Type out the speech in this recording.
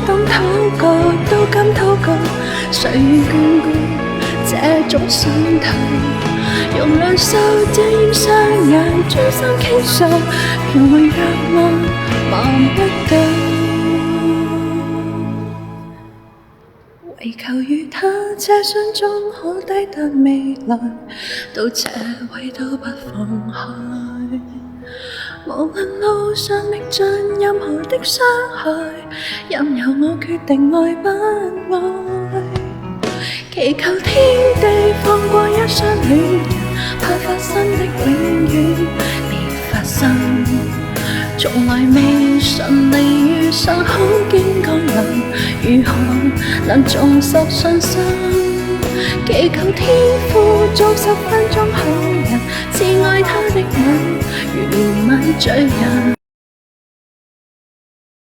懂禱告，都敢禱告，誰願眷顧這種心態？用兩手遮掩雙眼，專心傾訴，便會讓我忘不掉。唯求與他車廂中可抵達未來，到這位都不放開。無論路上歷盡任何的傷害，任由我決定愛不愛。祈求天地放過一雙戀人，怕發生的永遠別發生。從來未順利遇上好景降臨，如何能重拾信心？祈求天父做10分鐘好人，賜愛他的吻，如憐憫罪人。